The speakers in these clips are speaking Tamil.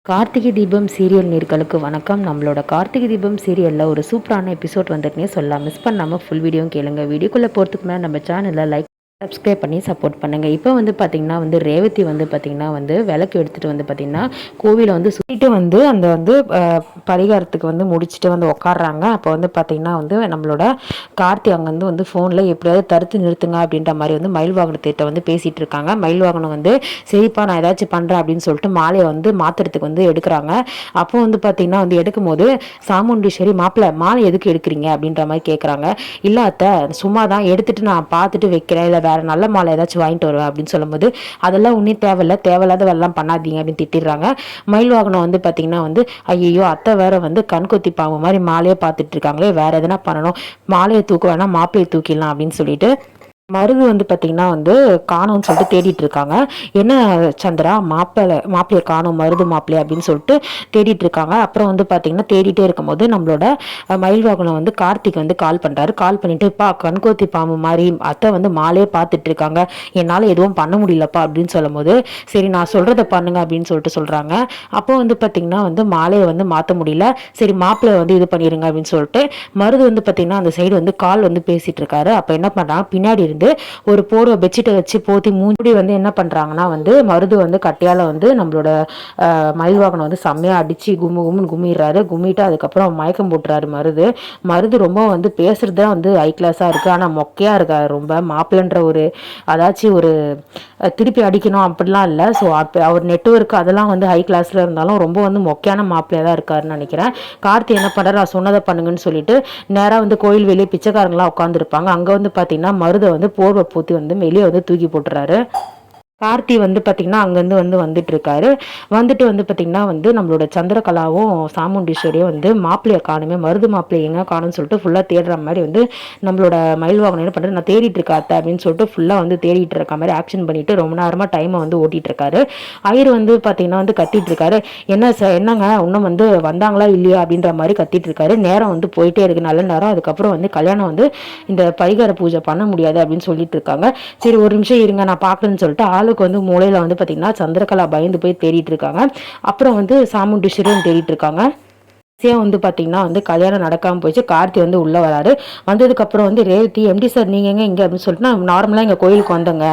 கார்த்திகை தீபம் சீரியல் நேர்களுக்கு வணக்கம். நம்மளோட கார்த்திகை தீபம் சீரியலில் ஒரு சூப்பரான எபிசோட் வந்துட்டுனே சொல்லலாம். மிஸ் பண்ணாமல் ஃபுல் வீடியோ கேளுங்க. வீடியோக்குள்ளே போகிறதுக்கு முன்னாடி நம்ம சேனலில் லைக் சப்ஸ்கிரைப் பண்ணி சப்போர்ட் பண்ணுங்கள். இப்போ பார்த்திங்கன்னா ரேவதி பார்த்திங்கன்னா விளக்கு எடுத்துகிட்டு பார்த்திங்கன்னா கோவிலை சுற்றிட்டு அந்த பரிகாரத்துக்கு முடிச்சுட்டு உட்காடுறாங்க. அப்போ பார்த்திங்கன்னா நம்மளோட கார்த்தி அங்கேருந்து ஃபோனில் எப்படியாவது தடுத்து நிறுத்துங்க அப்படின்ற மாதிரி மயில் வாகனத்திட்ட பேசிகிட்டு இருக்காங்க. மயில் வாகனம் சரிப்பா நான் ஏதாச்சும் பண்ணுறேன் அப்படின்னு சொல்லிட்டு மாலையை மாற்றுறதுக்கு எடுக்கிறாங்க. அப்போ பார்த்திங்கன்னா எடுக்கும் போது சாமுண்டீஸ்வரி மாலை எதுக்கு எடுக்கிறீங்க அப்படின்ற மாதிரி கேட்குறாங்க. இல்லை அத்தை சும்மா தான் எடுத்துகிட்டு நான் பார்த்துட்டு வைக்கிறேன், இல்லை வேற நல்ல மாலை ஏதாச்சும் வாங்கிட்டு வருவேன் அப்படின்னு சொல்லும்போது அதெல்லாம் ஒன்றும் தேவையில்லாத வெள்ளம் பண்ணாதீங்க அப்படின்னு திட்டிடுறாங்க. மயில் வாகனம் பார்த்தீங்கன்னா ஐயோ அத்தை வேற கண்கொத்தி பாம்பு மாதிரி மாலையே பார்த்துட்டு இருக்காங்களே, வேற எதனா பண்ணணும், மாலையை தூக்க வேணா மாப்பிள்ளையை தூக்கிடலாம் அப்படின்னு சொல்லிட்டு மருது பார்த்தீங்கன்னா காணும்னு சொல்லிட்டு தேடிட்டு இருக்காங்க. என்ன சந்திரா மாப்பிள்ளையை காணும், மருது மாப்பிள்ளை அப்படின்னு சொல்லிட்டு தேடிட்டு இருக்காங்க. அப்புறம் பார்த்தீங்கன்னா தேடிட்டே இருக்கும்போது நம்மளோட மயில் வாகனம் கார்த்திக் கால் பண்ணுறாரு. கால் பண்ணிட்டு பா கண்கோத்தி பாம்பு மாதிரி அத்தை மாலையே பார்த்துட்டு இருக்காங்க, என்னால் எதுவும் பண்ண முடியலப்பா அப்படின்னு சொல்லும் போது சரி நான் சொல்கிறத பண்ணுங்க அப்படின்னு சொல்லிட்டு சொல்கிறாங்க. அப்போ பார்த்தீங்கன்னா மாலையை மாற்ற முடியல, சரி மாப்பிள்ளை இது பண்ணிடுங்க அப்படின்னு சொல்லிட்டு மருது பார்த்தீங்கன்னா அந்த சைடு கால் பேசிட்டு இருக்காரு. அப்போ என்ன பண்ணுறாங்க, பின்னாடி இருந்து ஒரு போர்வை பெட்ஷீட்டை வச்சு போத்தி மூடி என்ன பண்றாங்கன்னா மருது கட்டையால நம்மளோட மயில் வாகனம் செம்மையா அடிச்சு கும்முன்னு கும்மிடுறாரு. கும்மிட்டு அதுக்கப்புறம் மயக்கம் போட்டுறாரு. மருது ரொம்ப பேசுறதுதான் ஹை கிளாஸா இருக்கு, ஆனா மொக்கையா இருக்காரு. ரொம்ப மாப்பிள்ளன்ற ஒரு அதாச்சும் ஒரு திருப்பி அடிக்கணும் அப்படிலாம் இல்லை. ஸோ அப்போ அவர் நெட்வொர்க் அதெல்லாம் ஹை கிளாஸ்ல இருந்தாலும் ரொம்ப மொக்கையான மாப்பிள்ளையா தான் இருக்காருன்னு நினைக்கிறேன். கார்த்தி என்ன பண்றாரு, சொன்னதை பண்ணுங்கன்னு சொல்லிட்டு நேராக கோயில் வெளியே பிச்சைக்காரங்களாம் உட்காந்துருப்பாங்க. அங்கே பார்த்தீங்கன்னா மருதை போர்வை பூத்தி வெளியே தூக்கி போட்டுறாரு. கார்த்தி பார்த்தீங்கன்னா அங்கேருந்து வந்துட்டு இருக்காரு. வந்துட்டு பார்த்தீங்கன்னா நம்மளோட சந்திரகலாவும் சாமுண்டீஸ்வரியும் மாப்பிள்ளையை காணுமே, மருது மாப்பிள்ளை எங்கே காணும்னு சொல்லிட்டு ஃபுல்லாக தேடுற மாதிரி நம்மளோட மயில் வாகனம் என்ன பண்ணுறது, நான் தேடிட்டு இருக்காத்த அப்படின்னு சொல்லிட்டு ஃபுல்லாக தேடிட்டு இருக்க மாதிரி ஆக்ஷன் பண்ணிட்டு ரொம்ப நேரமாக டைமை ஓட்டிட்டு இருக்காரு. ஐயர் பார்த்தீங்கன்னா கத்திட்டு இருக்காரு. என்னங்க இன்னும் வந்தாங்களா இல்லையா அப்படின்ற மாதிரி கத்திட்டு இருக்காரு. நேரம் போயிட்டே இருக்கு, நல்ல நேரம். அதுக்கப்புறம் கல்யாணம் இந்த பரிகார பூஜை பண்ண முடியாது அப்படின்னு சொல்லிட்டு இருக்காங்க. சரி ஒரு நிமிஷம் இருங்க நான் பார்க்குறேன்னு சொல்லிட்டு ஆளுக்கு மூளையில பார்த்தீங்கன்னா சந்திரகலா பயந்து போய் தேடிட்டு இருக்காங்க. அப்புறம் சாமுண்டீஸ்வரியும் தேடிட்டு இருக்காங்க. பார்த்தீங்கன்னா கல்யாணம் நடக்காமல் போயிடுச்சு. கார்த்தி உள்ள வராரு. வந்ததுக்கப்புறம் ரேவதி எம்டி சார் நீங்கள் எங்கே இங்கே அப்படின்னு சொல்லிட்டு நான் நார்மலாக எங்கள் கோயிலுக்கு வந்தேங்க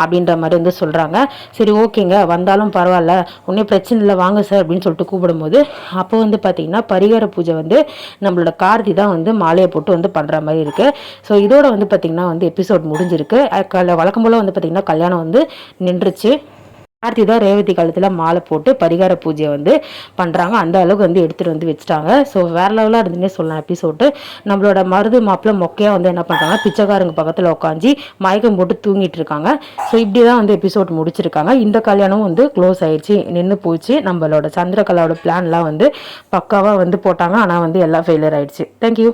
அப்படின்ற மாதிரி சொல்கிறாங்க. சரி ஓகேங்க வந்தாலும் பரவாயில்ல, ஒன்றும் பிரச்சனை இல்லை வாங்க சார் அப்படின்னு சொல்லிட்டு கூப்பிடும்போது அப்போ பார்த்தீங்கன்னா பரிகார பூஜை நம்மளோட கார்த்தி தான் மாலையை போட்டு பண்ணுற மாதிரி இருக்குது. ஸோ இதோட பார்த்தீங்கன்னா எபிசோட் முடிஞ்சிருக்கு. வழக்கம் போல் பார்த்தீங்கன்னா கல்யாணம் நின்றுச்சு. கார்த்தி தான் ரேவதி காலத்தில் மாலை போட்டு பரிகார பூஜையை பண்ணுறாங்க. அந்த அளவுக்கு எடுத்துகிட்டு வச்சுட்டாங்க. ஸோ வேறு லெவலாக இருந்துன்னே சொல்லலாம் எபிசோடு. நம்மளோட மருது மாப்பிள்ளை மொக்கையாக என்ன பண்ணுறாங்க, பிச்சைக்காரங்க பக்கத்தில் உட்காந்து மயக்கம் போட்டு தூங்கிட்டு இருக்காங்க. ஸோ இப்படி தான் எபிசோட் முடிச்சிருக்காங்க. இந்த கல்யாணம் க்ளோஸ் ஆயிடுச்சு, நின்று போச்சு. நம்மளோட சந்திரகலாவோட பிளான்லாம் பக்காவாக போட்டாங்க. ஆனால் எல்லாம் ஃபெயிலியர் ஆயிடுச்சு. தேங்க்யூ.